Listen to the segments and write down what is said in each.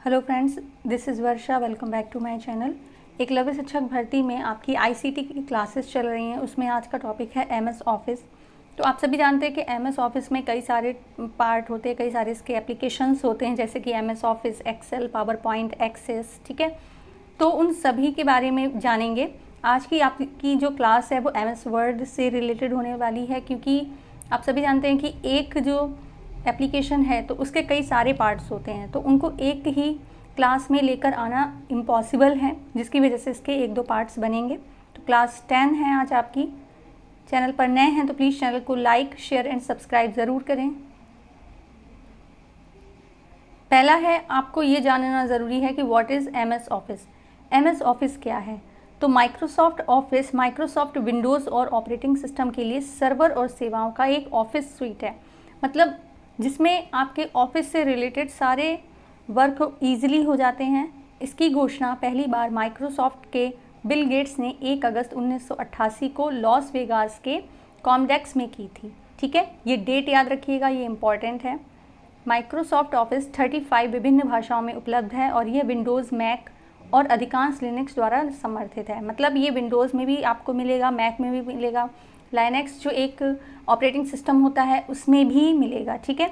Hello friends, this is Varsha. Welcome back to my channel. Eklavya शिक्षक भर्ती में आपकी आईसीटी की क्लासेस चल रही हैं, उसमें आज का टॉपिक है एमएस ऑफिस। तो आप सभी जानते हैं कि एमएस ऑफिस में कई सारे पार्ट होते हैं, कई सारे इसके एप्लीकेशंस होते हैं, जैसे कि MS Office, Excel, PowerPoint, Access. ठीक है, तो उन सभी के बारे में जानेंगे। आज की आपकी जो क्लास है वो एमएस वर्ड से रिलेटेड होने वाली है, क्योंकि आप सभी जानते हैं कि एक जो एप्लीकेशन है तो उसके कई सारे पार्ट्स होते हैं, तो उनको एक ही क्लास में लेकर आना इम्पॉसिबल है, जिसकी वजह से इसके एक दो पार्ट्स बनेंगे। तो क्लास 10 है आज आपकी। चैनल पर नए हैं तो प्लीज़ चैनल को लाइक, शेयर एंड सब्सक्राइब ज़रूर करें। पहला है, आपको ये जानना ज़रूरी है कि what is MS office. MS office क्या है? तो माइक्रोसॉफ्ट ऑफिस माइक्रोसॉफ्ट विंडोज़ और ऑपरेटिंग सिस्टम के लिए सर्वर और सेवाओं का एक ऑफिस स्वीट है, मतलब जिसमें आपके ऑफिस से रिलेटेड सारे वर्क ईजिली हो जाते हैं। इसकी घोषणा पहली बार माइक्रोसॉफ्ट के बिल गेट्स ने 1 अगस्त 1988 को लॉस वेगास के कॉमडेक्स में की थी। ठीक है, ये डेट याद रखिएगा, ये इम्पॉर्टेंट है। माइक्रोसॉफ्ट ऑफिस 35 विभिन्न भाषाओं में उपलब्ध है और यह विंडोज़, मैक और अधिकांश लिनक्स द्वारा समर्थित है। मतलब ये विंडोज़ में भी आपको मिलेगा, मैक में भी मिलेगा, लाइनक्स जो एक ऑपरेटिंग सिस्टम होता है उसमें भी मिलेगा। ठीक है,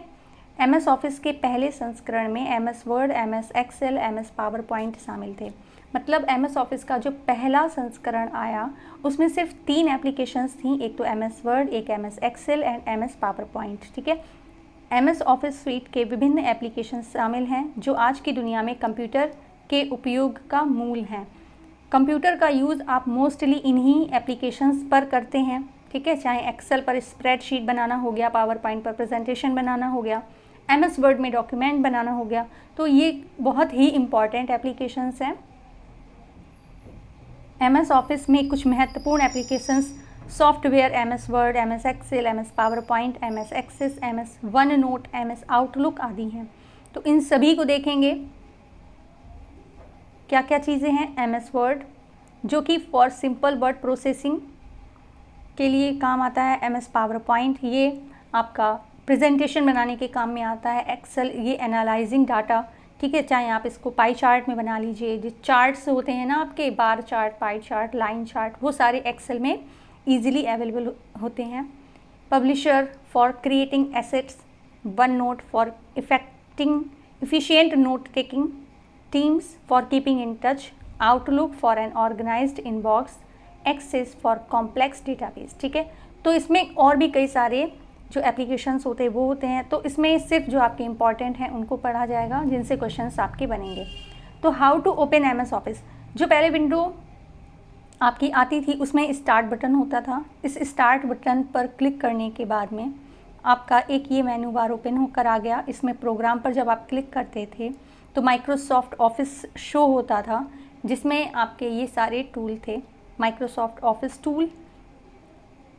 एमएस ऑफिस के पहले संस्करण में MS Word, MS Excel, MS PowerPoint शामिल थे। मतलब एमएस ऑफिस का जो पहला संस्करण आया उसमें सिर्फ 3 एप्लीकेशंस थी, एक तो एमएस वर्ड, एक MS Excel and MS PowerPoint. ठीक है, एमएस ऑफिस स्वीट के विभिन्न एप्लीकेशंस शामिल हैं जो आज की दुनिया में कंप्यूटर के उपयोग का मूल हैं। कंप्यूटर का यूज़ आप मोस्टली इन्हीं एप्लीकेशंस पर करते हैं। ठीक है, चाहे एक्सेल पर स्प्रेडशीट बनाना हो गया, पावर पॉइंट पर प्रेजेंटेशन बनाना हो गया, एमएस वर्ड में डॉक्यूमेंट बनाना हो गया, तो ये बहुत ही इम्पॉर्टेंट एप्लीकेशंस हैं। एमएस ऑफिस में कुछ महत्वपूर्ण applications software MS Word, MS Excel, MS PowerPoint, MS Access, MS OneNote, MS Outlook आदि हैं। तो इन सभी को देखेंगे क्या क्या चीज़ें हैं। एमएस वर्ड जो कि फॉर सिंपल वर्ड प्रोसेसिंग के लिए काम आता है। एमएस पावर पॉइंट ये आपका प्रेजेंटेशन बनाने के काम में आता है। एक्सेल ये एनालाइजिंग डाटा, ठीक है, चाहे आप इसको पाई चार्ट में बना लीजिए, जो चार्ट्स होते हैं ना आपके, bar chart, pie chart, line chart, वो सारे एक्सेल में ईजिली अवेलेबल होते हैं। Publisher for creating assets, OneNote for efficient note taking, Teams for keeping in touch, Outlook for an organised inbox, Access for complex database. ठीक है, तो इसमें और भी कई सारे जो एप्लीकेशंस होते हैं वो होते हैं, तो इसमें सिर्फ जो आपके इंपॉर्टेंट हैं उनको पढ़ा जाएगा, जिनसे क्वेश्चंस आपके बनेंगे। तो how to open MS Office. जो पहले विंडो आपकी आती थी उसमें स्टार्ट बटन होता था। इस स्टार्ट बटन पर क्लिक करने के बाद में आपका एक ये मेनू बार ओपन होकर आ गया। इसमें प्रोग्राम पर जब आप क्लिक करते थे तो माइक्रोसॉफ्ट ऑफिस शो होता था, जिसमें आपके ये सारे टूल थे। Microsoft Office tool,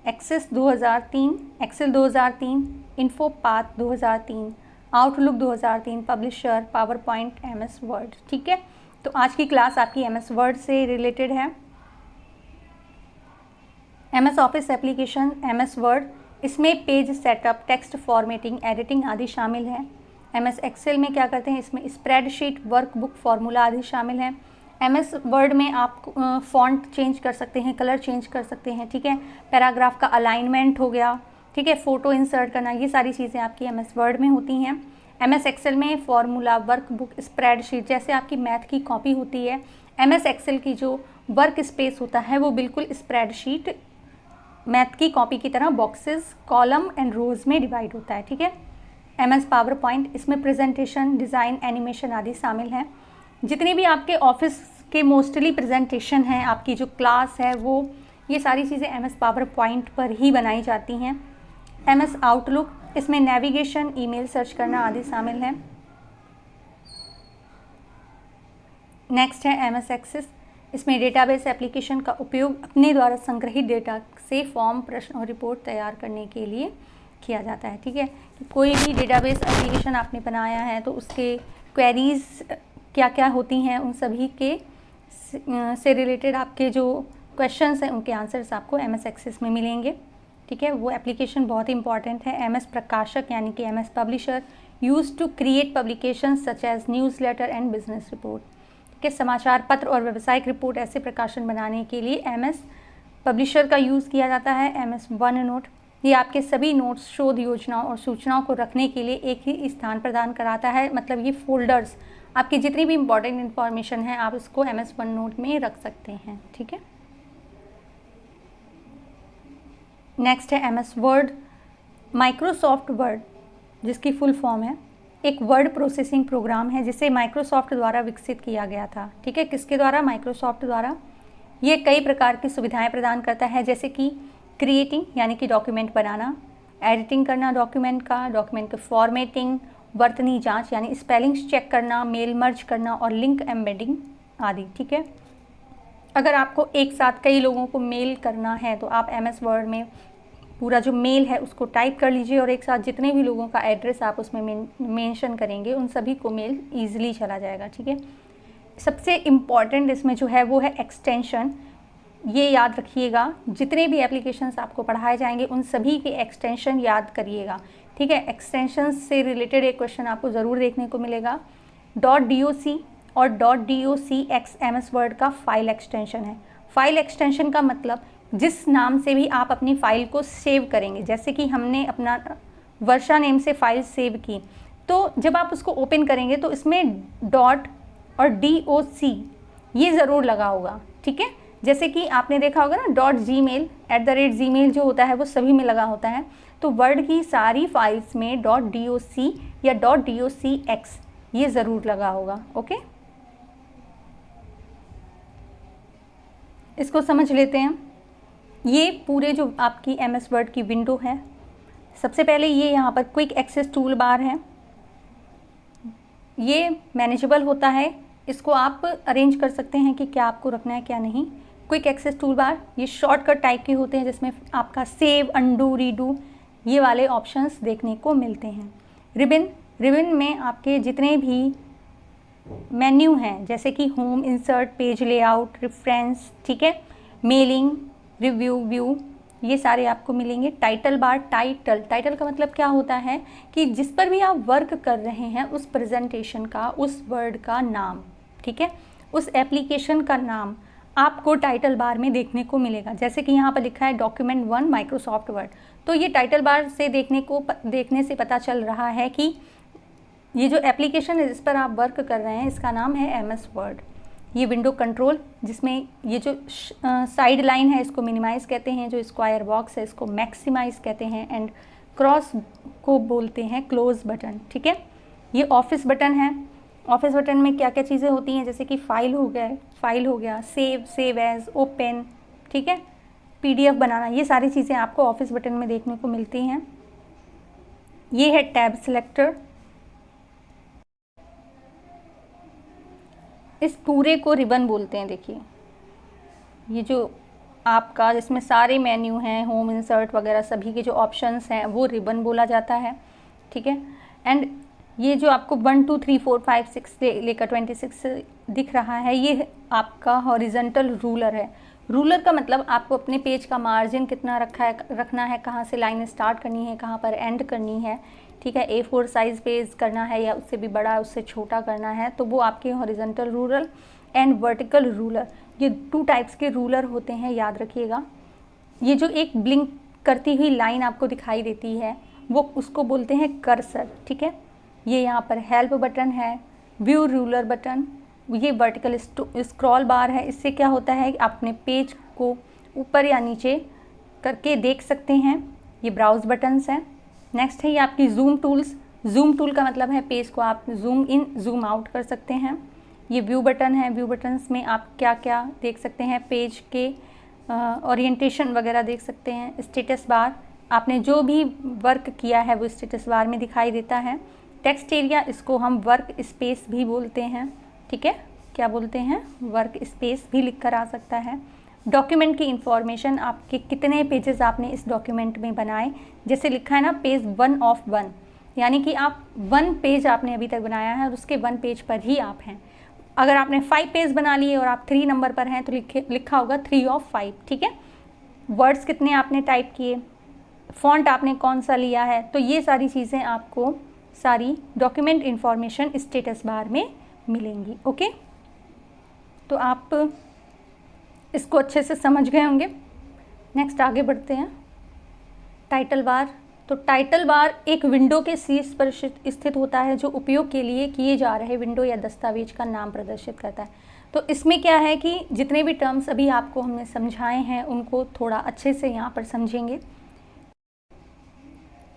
Access 2003, Excel 2003, InfoPath 2003, Outlook 2003, Publisher, PowerPoint, MS Word. ठीक है, तो आज की क्लास आपकी एमएस वर्ड से रिलेटेड है। MS Office application, MS Word, इसमें page setup, text formatting, editing आदि शामिल है। एमएस एक्सेल में क्या करते हैं, इसमें स्प्रेडशीट, वर्कबुक, फार्मूला आदि शामिल हैं। एमएस वर्ड में आप फॉन्ट चेंज कर सकते हैं, कलर चेंज कर सकते हैं। ठीक है, पैराग्राफ का अलाइनमेंट हो गया, ठीक है, फ़ोटो इंसर्ट करना, ये सारी चीज़ें आपकी एमएस वर्ड में होती हैं। एमएस एक्सेल में फार्मूला, वर्कबुक, स्प्रेडशीट, जैसे आपकी मैथ की कॉपी होती है, एमएस एक्सेल की जो वर्क स्पेस होता है वो बिल्कुल स्प्रेडशीट मैथ की कॉपी की तरह बॉक्सेस, कॉलम एंड रोज में डिवाइड होता है। ठीक है, एमएस पावर पॉइंट, इसमें प्रेजेंटेशन, डिज़ाइन, एनिमेशन आदि शामिल हैं। जितनी भी आपके ऑफिस के मोस्टली प्रेजेंटेशन हैं, आपकी जो क्लास है वो, ये सारी चीज़ें एमएस पावर पॉइंट पर ही बनाई जाती हैं। एमएस आउटलुक, इसमें नेविगेशन, ईमेल सर्च करना आदि शामिल है। नेक्स्ट है एमएस एक्सेस, इसमें डेटाबेस एप्लीकेशन का उपयोग अपने द्वारा संग्रहित डेटा से फॉर्म, प्रश्न और रिपोर्ट तैयार करने के लिए किया जाता है। ठीक है, कोई भी डेटाबेस एप्लीकेशन आपने बनाया है तो उसके क्वेरीज क्या क्या होती हैं, उन सभी के से रिलेटेड आपके जो क्वेश्चंस हैं उनके आंसर्स आपको एमएस एक्सेस में मिलेंगे। ठीक है, वो एप्लीकेशन बहुत ही इंपॉर्टेंट है। एमएस प्रकाशक यानी कि MS Publisher, use to create publication such as newsletter and business report के समाचार पत्र और व्यावसायिक रिपोर्ट ऐसे प्रकाशन बनाने के लिए MS पब्लिशर का यूज़ किया जाता है। MS वन नोट ये आपके सभी नोट्स, शोध योजनाओं और सूचनाओं को रखने के लिए एक ही स्थान प्रदान कराता है। मतलब ये फोल्डर्स आपकी जितनी भी इंपॉर्टेंट इन्फॉर्मेशन है आप इसको MS वन नोट में रख सकते हैं। ठीक है, नेक्स्ट है MS वर्ड। माइक्रोसॉफ्ट वर्ड जिसकी फुल फॉर्म है एक वर्ड प्रोसेसिंग प्रोग्राम है जिसे माइक्रोसॉफ्ट द्वारा विकसित किया गया था। ठीक है, किसके द्वारा? माइक्रोसॉफ्ट द्वारा। ये कई प्रकार की सुविधाएं प्रदान करता है जैसे कि क्रिएटिंग यानी कि डॉक्यूमेंट बनाना, एडिटिंग करना डॉक्यूमेंट के फॉर्मेटिंग, वर्तनी जांच यानी स्पेलिंग्स चेक करना, मेल मर्ज करना और लिंक एम्बेडिंग आदि। ठीक है, अगर आपको एक साथ कई लोगों को मेल करना है तो आप MS वर्ड में पूरा जो मेल है उसको टाइप कर लीजिए और एक साथ जितने भी लोगों का एड्रेस आप उसमें मेंशन करेंगे उन सभी को मेल ईजिली चला जाएगा। ठीक है, सबसे इम्पॉर्टेंट इसमें जो है वो है एक्सटेंशन। ये याद रखिएगा, जितने भी एप्लीकेशंस आपको पढ़ाए जाएंगे उन सभी के एक्सटेंशन याद करिएगा। ठीक है, एक्सटेंशन से रिलेटेड एक क्वेश्चन आपको ज़रूर देखने को मिलेगा। .doc और .docx MS वर्ड का फाइल एक्सटेंशन है। फाइल एक्सटेंशन का मतलब जिस नाम से भी आप अपनी फ़ाइल को सेव करेंगे, जैसे कि हमने अपना वर्षा नेम से फ़ाइल सेव की, तो जब आप उसको ओपन करेंगे तो इसमें डॉट और .doc ये ज़रूर लगा होगा। ठीक है, जैसे कि आपने देखा होगा ना .gmail जो होता है वो सभी में लगा होता है, तो वर्ड की सारी फाइल्स में .doc या .docx ये ज़रूर लगा होगा। ओके, इसको समझ लेते हैं। ये पूरे जो आपकी MS वर्ड की विंडो है, सबसे पहले ये यहाँ पर क्विक एक्सेस टूल बार है। ये मैनेजेबल होता है, इसको आप अरेंज कर सकते हैं कि क्या आपको रखना है क्या नहीं। क्विक एक्सेस टूल बार ये शॉर्टकट टाइप के होते हैं जिसमें आपका सेव, अंडू, रीडू ये वाले ऑप्शंस देखने को मिलते हैं। रिबन में आपके जितने भी मेन्यू हैं जैसे कि home, insert, page layout, reference, ठीक है, मेलिंग, रिव्यू, व्यू ये सारे आपको मिलेंगे। टाइटल बार, टाइटल का मतलब क्या होता है कि जिस पर भी आप वर्क कर रहे हैं उस प्रेजेंटेशन का, उस वर्ड का नाम, ठीक है, उस एप्लीकेशन का नाम आपको टाइटल बार में देखने को मिलेगा। जैसे कि यहाँ पर लिखा है डॉक्यूमेंट 1 माइक्रोसॉफ्ट वर्ड, तो ये टाइटल बार से देखने से पता चल रहा है कि ये जो एप्लीकेशन है जिस पर आप वर्क कर रहे हैं इसका नाम है MS वर्ड। ये विंडो कंट्रोल जिसमें ये जो साइड लाइन है इसको मिनिमाइज़ कहते हैं, जो स्क्वायर बॉक्स है इसको मैक्सिमाइज़ कहते हैं, एंड क्रॉस को बोलते हैं क्लोज बटन। ठीक है, ये ऑफिस बटन है। ऑफिस बटन में क्या क्या चीज़ें होती हैं, जैसे कि फाइल हो गया, सेव एज, ओपन, ठीक है, PDF बनाना, ये सारी चीज़ें आपको ऑफिस बटन में देखने को मिलती हैं। ये है टैब सिलेक्टर। इस पूरे को रिबन बोलते हैं। देखिए ये जो आपका जिसमें सारे मेन्यू हैं, होम, इंसर्ट वगैरह सभी के जो ऑप्शंस हैं वो रिबन बोला जाता है। ठीक है, एंड ये जो आपको 1 2 3 4 5 6 से लेकर 26 दिख रहा है ये आपका हॉरिजॉन्टल रूलर है। रूलर का मतलब आपको अपने पेज का मार्जिन कितना रखना है, कहाँ से लाइन स्टार्ट करनी है, कहाँ पर एंड करनी है। ठीक है, A4 साइज़ पेज करना है या उससे भी बड़ा, उससे छोटा करना है, तो वो आपके horizontal ruler and vertical ruler, ये 2 टाइप्स के रूलर होते हैं, याद रखिएगा। ये जो एक ब्लिंक करती हुई लाइन आपको दिखाई देती है वो उसको बोलते हैं कर्सर। ठीक है, ये यहाँ पर हेल्प बटन है, व्यू रूलर बटन, ये वर्टिकल स्क्रॉल बार है। इससे क्या होता है कि आप अपने पेज को ऊपर या नीचे करके देख सकते हैं। ये ब्राउज बटन्स हैं। नेक्स्ट है ये आपकी जूम टूल्स। जूम टूल का मतलब है पेज को आप जूम इन, जूम आउट कर सकते हैं। ये व्यू बटन है। व्यू बटन्स में आप क्या क्या देख सकते हैं, पेज के ओरिएंटेशन वगैरह देख सकते हैं। स्टेटस बार, आपने जो भी वर्क किया है वो स्टेटस बार में दिखाई देता है। टेक्स्ट एरिया, इसको हम वर्क स्पेस भी बोलते हैं। ठीक है, क्या बोलते हैं, वर्क स्पेस भी लिख कर आ सकता है। डॉक्यूमेंट की इंफॉर्मेशन, आपके कितने पेजेस आपने इस डॉक्यूमेंट में बनाए, जैसे लिखा है ना पेज 1 ऑफ 1, यानी कि आप 1 पेज आपने अभी तक बनाया है और उसके 1 पेज पर ही आप हैं। अगर आपने 5 पेज बना लिए और आप 3 नंबर पर हैं तो लिखा होगा 3 ऑफ 5। ठीक है, वर्ड्स कितने आपने टाइप किए, फॉन्ट आपने कौन सा लिया है, तो ये सारी चीज़ें आपको सारी डॉक्यूमेंट इंफॉर्मेशन स्टेटस बार में मिलेंगी। ओके, तो आप इसको अच्छे से समझ गए होंगे। नेक्स्ट आगे बढ़ते हैं। Title bar. तो टाइटल बार एक विंडो के शीर्ष पर स्थित होता है जो उपयोग के लिए किए जा रहे विंडो या दस्तावेज का नाम प्रदर्शित करता है। तो इसमें क्या है कि जितने भी टर्म्स अभी आपको हमने समझाए हैं उनको थोड़ा अच्छे से यहाँ पर समझेंगे।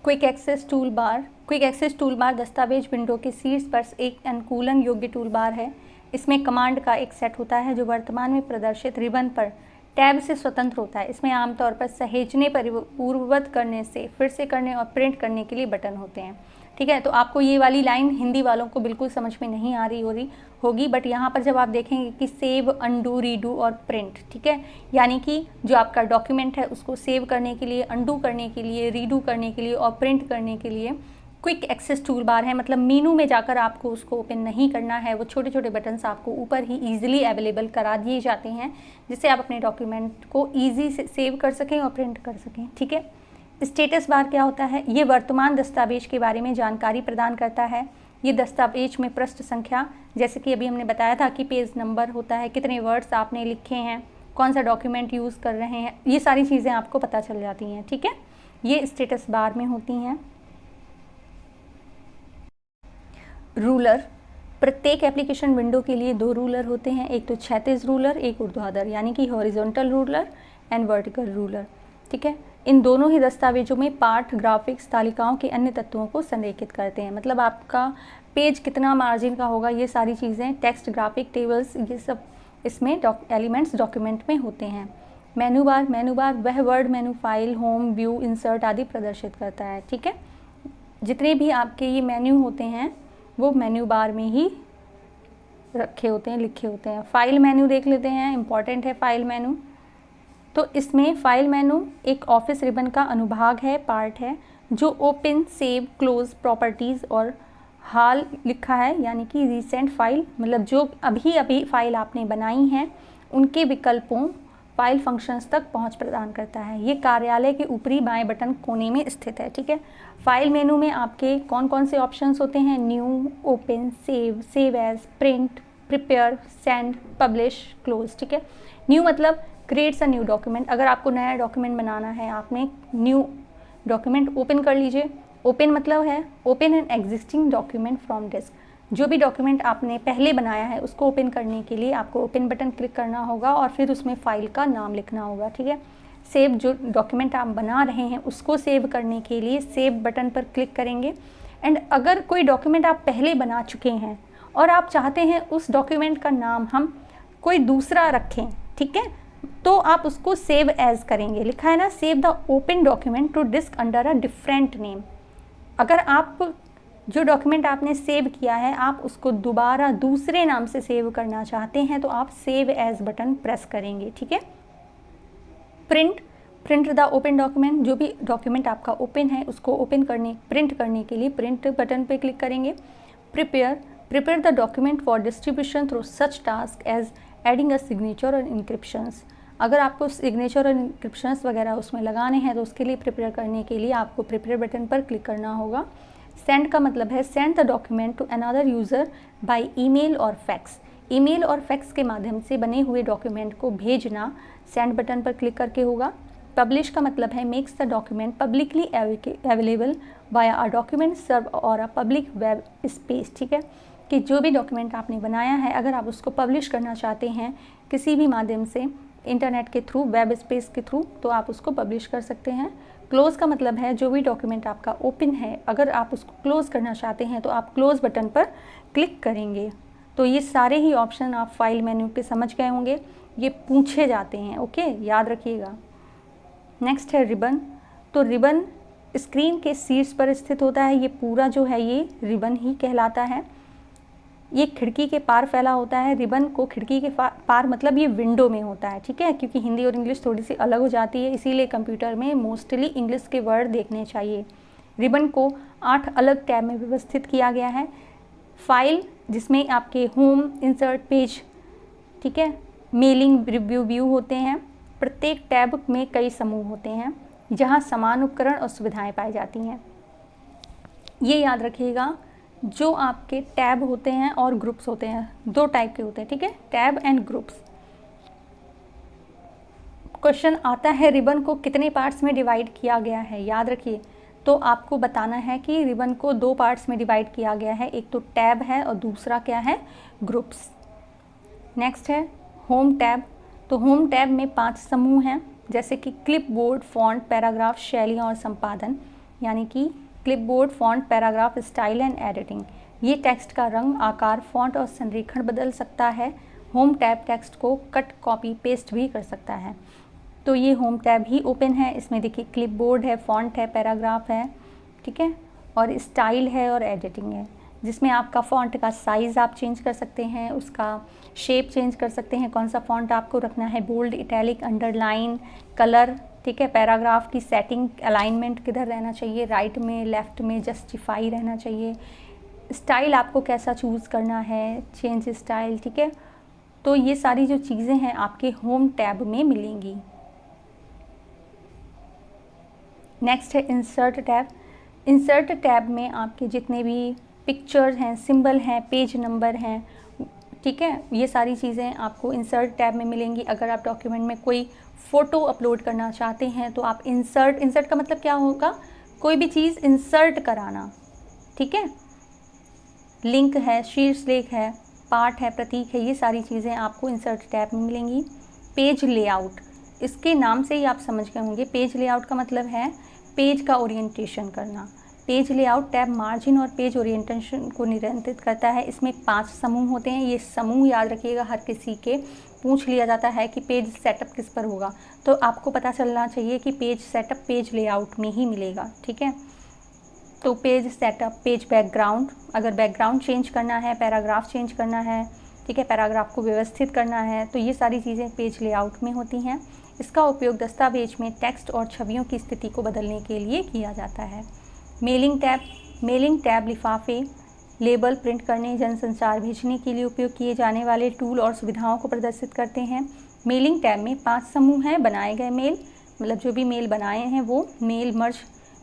Quick access toolbar. Quick access toolbar दस्तावेज विंडो के शीर्ष पर एक अनुकूलन योग्य टूल बार है। इसमें कमांड का एक सेट होता है जो वर्तमान में प्रदर्शित रिबन पर टैब से स्वतंत्र होता है। इसमें आमतौर पर सहेजने, पूर्ववत करने से, फिर से करने और प्रिंट करने के लिए बटन होते हैं। ठीक है, तो आपको ये वाली लाइन हिंदी वालों को बिल्कुल समझ में नहीं आ रही होगी, बट यहाँ पर जब आप देखेंगे कि सेव, अंडू, रीडू और प्रिंट, ठीक है, यानी कि जो आपका डॉक्यूमेंट है उसको सेव करने के लिए, अंडू करने के लिए, रीडू करने के लिए और प्रिंट करने के लिए क्विक एक्सेस टूल बार है। मतलब मीनू में जाकर आपको उसको ओपन नहीं करना है, वो छोटे छोटे बटन्स आपको ऊपर ही ईजिली अवेलेबल करा दिए जाते हैं जिससे आप अपने डॉक्यूमेंट को ईजी से सेव कर सकें और प्रिंट कर सकें। ठीक है, स्टेटस बार क्या होता है? ये वर्तमान दस्तावेज के बारे में जानकारी प्रदान करता है। ये दस्तावेज में पृष्ठ संख्या, जैसे कि अभी हमने बताया था कि पेज नंबर होता है, कितने वर्ड्स आपने लिखे हैं, कौन सा डॉक्यूमेंट यूज़ कर रहे हैं, ये सारी चीज़ें आपको पता चल जाती हैं। ठीक है, ये स्टेटस बार में होती हैं। रूलर। प्रत्येक एप्लीकेशन विंडो के लिए 2 रूलर होते हैं, एक तो क्षैतिज रूलर, एक ऊर्ध्वाधर, यानी कि horizontal ruler and vertical ruler. ठीक है, इन दोनों ही दस्तावेजों में पाठ, ग्राफिक्स, तालिकाओं के अन्य तत्वों को संरेखित करते हैं। मतलब आपका पेज कितना मार्जिन का होगा, ये सारी चीज़ें, टेक्स्ट, ग्राफिक, टेबल्स, ये सब इसमें एलिमेंट्स डॉक्यूमेंट में होते हैं। मेनू बार। मेनू बार वह वर्ड मेनू, फाइल, होम, व्यू, इंसर्ट आदि प्रदर्शित करता है। ठीक है, जितने भी आपके ये मेन्यू होते हैं वो मेन्यू बार में ही रखे होते हैं, लिखे होते हैं। फाइल मेनू देख लेते हैं, इंपॉर्टेंट है फाइल मेनू। तो इसमें फाइल मेनू एक ऑफिस रिबन का अनुभाग है, पार्ट है, जो ओपन, सेव, क्लोज, प्रॉपर्टीज़ और हाल लिखा है, यानी कि रिसेंट फाइल, मतलब जो अभी अभी फाइल आपने बनाई हैं उनके विकल्पों, फाइल फंक्शंस तक पहुंच प्रदान करता है। ये कार्यालय के ऊपरी बाएं बटन कोने में स्थित है। ठीक है, फाइल मेनू में आपके कौन कौन से ऑप्शंस होते हैं? New, open, save, save as, print, prepare, send, publish, close. ठीक है, न्यू मतलब क्रिएट्स अ न्यू डॉक्यूमेंट। अगर आपको नया डॉक्यूमेंट बनाना है, आपने न्यू डॉक्यूमेंट ओपन कर लीजिए। ओपन मतलब है open an existing document from disk. जो भी डॉक्यूमेंट आपने पहले बनाया है उसको ओपन करने के लिए आपको ओपन बटन क्लिक करना होगा और फिर उसमें फाइल का नाम लिखना होगा। ठीक है, सेव, जो डॉक्यूमेंट आप बना रहे हैं उसको सेव करने के लिए सेव बटन पर क्लिक करेंगे। एंड अगर कोई डॉक्यूमेंट आप पहले बना चुके हैं और आप चाहते हैं उस डॉक्यूमेंट का नाम हम कोई दूसरा रखें, ठीक है, तो आप उसको सेव एज करेंगे। लिखा है ना, save the open document to disk under a different name. अगर आप जो डॉक्यूमेंट आपने सेव किया है आप उसको दोबारा दूसरे नाम से सेव करना चाहते हैं तो आप सेव एज बटन प्रेस करेंगे। ठीक है, print. Print the open document, जो भी डॉक्यूमेंट आपका ओपन है उसको ओपन करने, प्रिंट करने के लिए प्रिंट बटन पे क्लिक करेंगे। Prepare. Prepare the document for distribution through such task as adding a signature और इंक्रिप्शंस। अगर आपको सिग्नेचर और इंक्रिप्शंस वगैरह उसमें लगाने हैं तो उसके लिए प्रिपेयर करने के लिए आपको प्रिपेयर बटन पर क्लिक करना होगा। सेंड का मतलब है send the document to another user by email और फैक्स। ईमेल और फैक्स के माध्यम से बने हुए डॉक्यूमेंट को भेजना सेंड बटन पर क्लिक करके होगा। पब्लिश का मतलब है makes the document publicly available via a document server और अ पब्लिक वेब स्पेस। ठीक है, कि जो भी डॉक्यूमेंट आपने बनाया है अगर आप उसको पब्लिश करना चाहते हैं किसी भी माध्यम से, इंटरनेट के थ्रू, वेब स्पेस के थ्रू, तो आप उसको पब्लिश कर सकते हैं। क्लोज़ का मतलब है जो भी डॉक्यूमेंट आपका ओपन है अगर आप उसको क्लोज़ करना चाहते हैं तो आप क्लोज़ बटन पर क्लिक करेंगे। तो ये सारे ही ऑप्शन आप फाइल मेन्यू पे समझ गए होंगे, ये पूछे जाते हैं। ओके, याद रखिएगा। नेक्स्ट है रिबन। तो रिबन स्क्रीन के शीर्ष पर स्थित होता है। ये पूरा जो है ये रिबन ही कहलाता है। ये खिड़की के पार फैला होता है। रिबन को खिड़की के पार मतलब ये विंडो में होता है। ठीक है, क्योंकि हिंदी और इंग्लिश थोड़ी सी अलग हो जाती है, इसीलिए कंप्यूटर में मोस्टली इंग्लिश के वर्ड देखने चाहिए। रिबन को 8 अलग टैब में व्यवस्थित किया गया है। फाइल, जिसमें आपके होम, इंसर्ट, पेज, ठीक है, मेलिंग, रिव्यू, व्यू होते हैं। प्रत्येक टैब में कई समूह होते हैं जहाँ समान उपकरण और सुविधाएँ पाई जाती हैं। ये याद रखिएगा, जो आपके टैब होते हैं और ग्रुप्स होते हैं, दो टाइप के होते हैं, ठीक है, टैब एंड ग्रुप्स। क्वेश्चन आता है रिबन को कितने पार्ट्स में डिवाइड किया गया है, याद रखिए। तो आपको बताना है कि रिबन को दो पार्ट्स में डिवाइड किया गया है, एक तो टैब है और दूसरा क्या है, ग्रुप्स। नेक्स्ट है होम टैब। तो होम टैब में 5 समूह हैं, जैसे कि क्लिपबोर्ड, फॉन्ट, पैराग्राफ, शैलियाँ और संपादन, यानी कि clipboard, font, paragraph, style and editing. ये टेक्स्ट का रंग, आकार, फॉन्ट और संरेखण बदल सकता है। होम टैब टेक्स्ट को कट, कॉपी, पेस्ट भी कर सकता है। तो ये होम टैब ही ओपन है। इसमें देखिए क्लिपबोर्ड है, फॉन्ट है, पैराग्राफ है, ठीक है, और स्टाइल है और एडिटिंग है, जिसमें आपका फॉन्ट का साइज़ आप चेंज कर सकते हैं, उसका शेप चेंज कर सकते हैं, कौन सा फॉन्ट आपको रखना है, बोल्ड, इटैलिक, अंडरलाइन, कलर, ठीक है। पैराग्राफ की सेटिंग, अलाइनमेंट किधर रहना चाहिए, राइट में, लेफ़्ट में, जस्टिफाई रहना चाहिए। स्टाइल आपको कैसा चूज़ करना है, चेंज स्टाइल, ठीक है। तो ये सारी जो चीज़ें हैं आपके होम टैब में मिलेंगी। नेक्स्ट है इंसर्ट टैब। इंसर्ट टैब में आपके जितने भी पिक्चर्स हैं, सिंबल हैं, पेज नंबर हैं, ठीक है, ये सारी चीज़ें आपको इंसर्ट टैब में मिलेंगी। अगर आप डॉक्यूमेंट में कोई फ़ोटो अपलोड करना चाहते हैं तो आप इंसर्ट का मतलब क्या होगा, कोई भी चीज़ इंसर्ट कराना, ठीक है। लिंक है, शीर्षलेख है, पाठ है, प्रतीक है, ये सारी चीज़ें आपको इंसर्ट टैब में मिलेंगी। पेज लेआउट, इसके नाम से ही आप समझ गए होंगे, पेज लेआउट का मतलब है पेज का ओरिएंटेशन करना। पेज लेआउट टैब मार्जिन और पेज ओरिएंटेशन को नियंत्रित करता है। इसमें 5 समूह होते हैं। ये समूह याद रखिएगा, हर किसी के पूछ लिया जाता है कि पेज सेटअप किस पर होगा, तो आपको पता चलना चाहिए कि पेज सेटअप पेज लेआउट में ही मिलेगा, ठीक है। तो पेज सेटअप, पेज बैकग्राउंड, अगर बैकग्राउंड चेंज करना है, पैराग्राफ चेंज करना है, ठीक है, पैराग्राफ को व्यवस्थित करना है, तो ये सारी चीज़ें पेज लेआउट में होती हैं। इसका उपयोग दस्तावेज में टेक्स्ट और छवियों की स्थिति को बदलने के लिए किया जाता है। Mailing tab. मेलिंग टैब लिफाफे, लेबल प्रिंट करने, जनसंचार भेजने के लिए उपयोग किए जाने वाले टूल और सुविधाओं को प्रदर्शित करते हैं। मेलिंग टैब में 5 समूह हैं। बनाए गए मेल, मतलब जो भी मेल बनाए हैं वो। मेल मर्ज,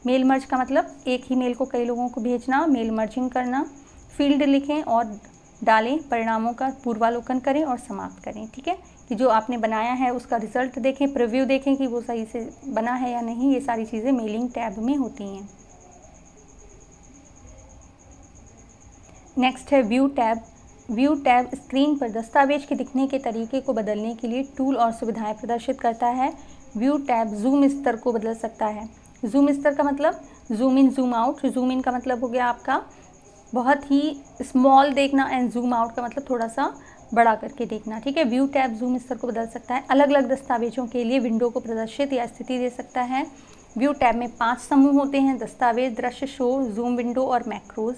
मेल मर्ज का मतलब एक ही मेल को कई लोगों को भेजना, मेल मर्जिंग करना। फील्ड लिखें और डालें, परिणामों का पूर्वावलोकन करें और समाप्त करें, ठीक है, कि जो आपने बनाया है उसका रिजल्ट देखें, प्रीव्यू देखें कि वो सही से बना है या नहीं। ये सारी चीज़ें मेलिंग टैब में होती हैं। नेक्स्ट है view tab. View tab screen पर दस्तावेज के दिखने के तरीके को बदलने के लिए टूल और सुविधाएं प्रदर्शित करता है। व्यू टैब जूम स्तर को बदल सकता है। जूम स्तर का मतलब zoom in, zoom out. Zoom in का मतलब हो गया आपका बहुत ही स्मॉल देखना, एंड जूम आउट का मतलब थोड़ा सा बड़ा करके देखना, ठीक है। व्यू टैब जूम स्तर को बदल सकता है। अलग अलग दस्तावेजों के लिए विंडो को प्रदर्शित या स्थिति दे सकता है। व्यू टैब में 5 समूह होते हैं, दस्तावेज, दृश्य, शो, जूम विंडो और macros.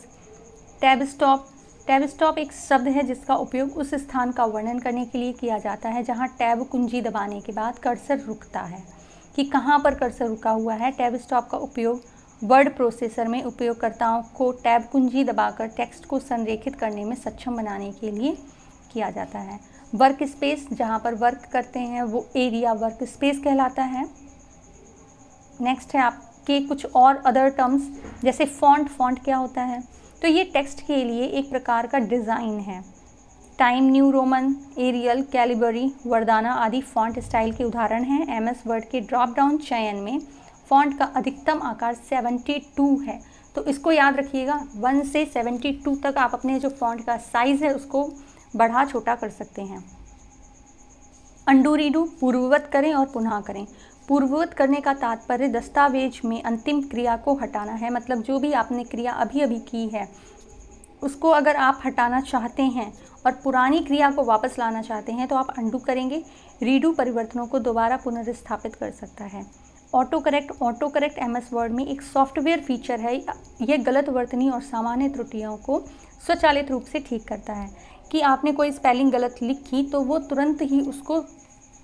Tab stop. Tab stop एक शब्द है जिसका उपयोग उस स्थान का वर्णन करने के लिए किया जाता है जहां टैब कुंजी दबाने के बाद कर्सर रुकता है, कि कहां पर कर्सर रुका हुआ है। टैब स्टॉप का उपयोग वर्ड प्रोसेसर में उपयोगकर्ताओं को टैब कुंजी दबाकर टेक्स्ट को संरेखित करने में सक्षम बनाने के लिए किया जाता है। वर्क स्पेस, जहाँ पर वर्क करते हैं वो एरिया वर्क स्पेस कहलाता है। नेक्स्ट है आपके कुछ और अदर टर्म्स, जैसे फॉन्ट। फॉन्ट क्या होता है, तो ये टेक्स्ट के लिए एक प्रकार का डिज़ाइन है। Time New Roman, Arial, Calibri, Verdana आदि फॉन्ट स्टाइल के उदाहरण हैं। एमएस वर्ड के ड्रॉप डाउन चयन में फॉन्ट का अधिकतम आकार 72 है, तो इसको याद रखिएगा। 1 से 72 तक आप अपने जो फॉन्ट का साइज़ है उसको बढ़ा छोटा कर सकते हैं। अंडू रीडू, पूर्ववत करें और पुनः करें। पूर्ववत करने का तात्पर्य दस्तावेज में अंतिम क्रिया को हटाना है, मतलब जो भी आपने क्रिया अभी अभी की है उसको अगर आप हटाना चाहते हैं और पुरानी क्रिया को वापस लाना चाहते हैं तो आप अंडू करेंगे। रीडू परिवर्तनों को दोबारा पुनर्स्थापित कर सकता है। Auto correct. Auto correct MS Word में एक सॉफ्टवेयर फीचर है। यह गलत वर्तनी और सामान्य त्रुटियों को स्वचालित रूप से ठीक करता है, कि आपने कोई स्पेलिंग गलत लिखी तो वो तुरंत ही उसको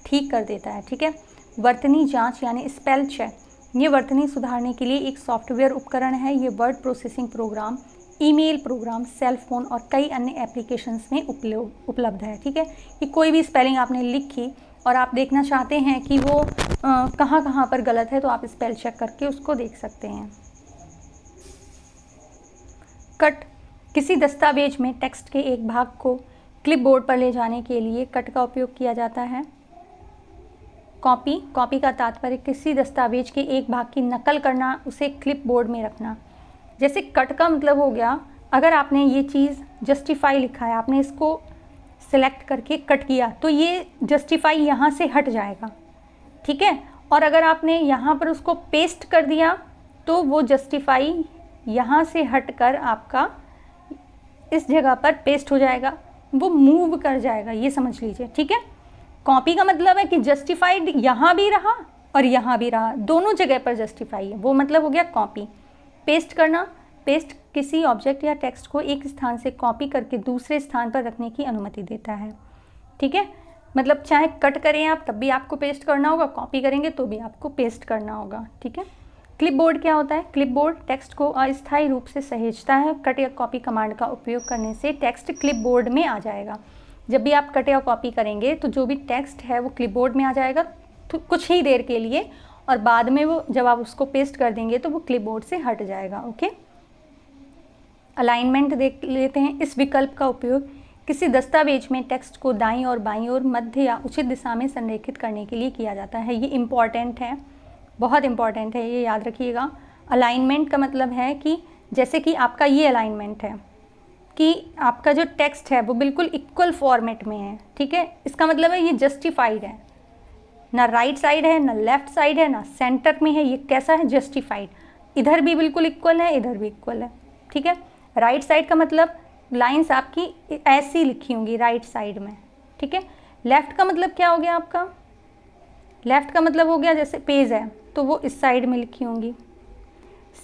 ठीक कर देता है, ठीक है। वर्तनी जांच यानी स्पेल चेक, ये वर्तनी सुधारने के लिए एक सॉफ्टवेयर उपकरण है। ये word processing program, email program, cell phone और कई अन्य एप्लीकेशंस में उपलब्ध है, ठीक है। कि कोई भी स्पेलिंग आपने लिखी और आप देखना चाहते हैं कि वो कहाँ कहाँ पर गलत है, तो आप स्पेल चेक करके उसको देख सकते हैं। कट, किसी दस्तावेज में टेक्स्ट के एक भाग को क्लिपबोर्ड पर ले जाने के लिए कट का उपयोग किया जाता है। कॉपी, कॉपी का तात्पर्य किसी दस्तावेज के एक भाग की नकल करना, उसे क्लिपबोर्ड में रखना। जैसे कट का मतलब हो गया, अगर आपने ये चीज़ जस्टिफाई लिखा है, आपने इसको सिलेक्ट करके कट किया तो ये जस्टिफाई यहाँ से हट जाएगा, ठीक है। और अगर आपने यहाँ पर उसको पेस्ट कर दिया तो वो जस्टिफाई यहाँ से हटकर आपका इस जगह पर पेस्ट हो जाएगा, वो मूव कर जाएगा, ये समझ लीजिए, ठीक है। कॉपी का मतलब है कि जस्टिफाइड यहाँ भी रहा और यहाँ भी रहा, दोनों जगह पर जस्टिफाई है, वो मतलब हो गया कॉपी। पेस्ट करना, पेस्ट किसी ऑब्जेक्ट या टेक्स्ट को एक स्थान से कॉपी करके दूसरे स्थान पर रखने की अनुमति देता है, ठीक है। मतलब चाहे कट करें आप तब भी आपको पेस्ट करना होगा, कॉपी करेंगे तो भी आपको पेस्ट करना होगा, ठीक है। क्लिपबोर्ड क्या होता है? क्लिपबोर्ड टेक्स्ट को अस्थायी रूप से सहेजता है। कट या कॉपी कमांड का उपयोग करने से टेक्स्ट क्लिपबोर्ड में आ जाएगा। जब भी आप कट या कॉपी करेंगे तो जो भी टेक्स्ट है वो क्लिपबोर्ड में आ जाएगा कुछ ही देर के लिए, और बाद में वो जब आप उसको पेस्ट कर देंगे तो वो क्लिपबोर्ड से हट जाएगा, ओके। अलाइनमेंट देख लेते हैं। इस विकल्प का उपयोग किसी दस्तावेज में टेक्स्ट को दाईं और बाईं ओर, मध्य या उचित दिशा में संरेखित करने के लिए किया जाता है। ये इम्पॉर्टेंट है, बहुत इम्पॉर्टेंट है, ये याद रखिएगा। अलाइनमेंट का मतलब है कि जैसे कि आपका ये अलाइनमेंट है कि आपका जो टेक्स्ट है वो बिल्कुल इक्वल फॉर्मेट में है, ठीक है। इसका मतलब है ये जस्टिफाइड है, ना राइट साइड है ना लेफ्ट साइड है ना सेंटर में है, ये कैसा है? जस्टिफाइड। इधर भी बिल्कुल इक्वल है, इधर भी इक्वल है, ठीक है। राइट साइड का मतलब लाइंस आपकी ऐसी लिखी होंगी राइट साइड में, ठीक है। लेफ़्ट का मतलब क्या हो गया आपका? लेफ़्ट का मतलब हो गया जैसे पेज है तो वो इस साइड में लिखी होंगी।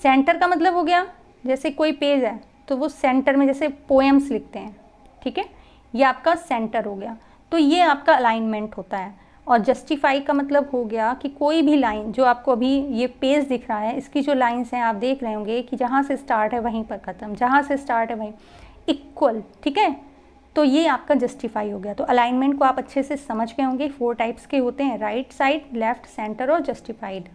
सेंटर का मतलब हो गया जैसे कोई पेज है तो वो सेंटर में, जैसे पोएम्स लिखते हैं, ठीक है, ये आपका सेंटर हो गया। तो ये आपका अलाइनमेंट होता है। और जस्टिफाई का मतलब हो गया कि कोई भी लाइन, जो आपको अभी ये पेज दिख रहा है, इसकी जो लाइंस हैं आप देख रहे होंगे कि जहाँ से स्टार्ट है वहीं पर ख़त्म, जहाँ से स्टार्ट है वहीं इक्वल, ठीक है। तो ये आपका जस्टिफाई हो गया। तो अलाइनमेंट को आप अच्छे से समझ गए होंगे, 4 टाइप्स के होते हैं, राइट साइड, लेफ्ट, सेंटर और जस्टिफाइड।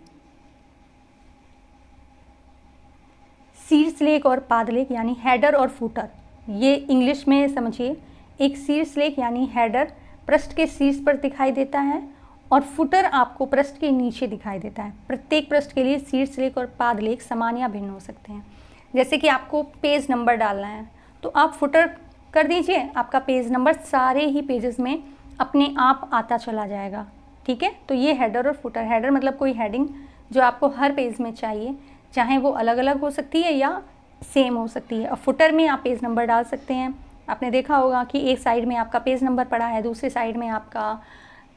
शीर्षलेख और पादलेख यानी हेडर और फुटर, ये इंग्लिश में समझिए। एक शीर्षलेख यानी हेडर पृष्ठ के शीर्ष पर दिखाई देता है और फुटर आपको पृष्ठ के नीचे दिखाई देता है। प्रत्येक पृष्ठ के लिए शीर्षलेख और पादलेख समान या भिन्न हो सकते हैं। जैसे कि आपको पेज नंबर डालना है तो आप फुटर कर दीजिए, आपका पेज नंबर सारे ही पेजेस में अपने आप आता चला जाएगा, ठीक है। तो ये हेडर और फुटर। हेडर मतलब कोई हेडिंग जो आपको हर पेज में चाहिए, चाहे वो अलग अलग हो सकती है या सेम हो सकती है। और फुटर में आप पेज नंबर डाल सकते हैं। आपने देखा होगा कि एक साइड में आपका पेज नंबर पड़ा है, दूसरी साइड में आपका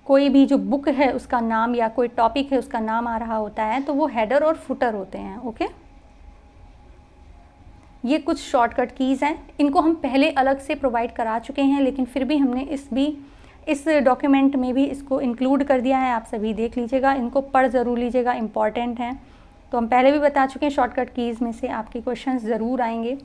कोई भी जो बुक है उसका नाम या कोई टॉपिक है उसका नाम आ रहा होता है, तो वो हेडर और फुटर होते हैं, ओके। ये कुछ शॉर्टकट कीज़ हैं, इनको हम पहले अलग से प्रोवाइड करा चुके हैं, लेकिन फिर भी हमने इस डॉक्यूमेंट में भी इसको इंक्लूड कर दिया है। आप सभी देख लीजिएगा, इनको पढ़ ज़रूर लीजिएगा, इंपॉर्टेंट हैं। तो हम पहले भी बता चुके हैं, शॉर्टकट कीज़ में से आपके क्वेश्चंस ज़रूर आएंगे।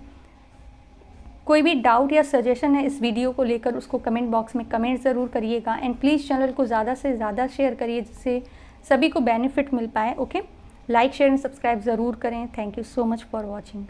कोई भी डाउट या सजेशन है इस वीडियो को लेकर, उसको कमेंट बॉक्स में कमेंट ज़रूर करिएगा। एंड प्लीज़ चैनल को ज़्यादा से ज़्यादा शेयर करिए जिससे सभी को बेनिफिट मिल पाए, okay. Like, share and subscribe ज़रूर करें। Thank you so much for watching.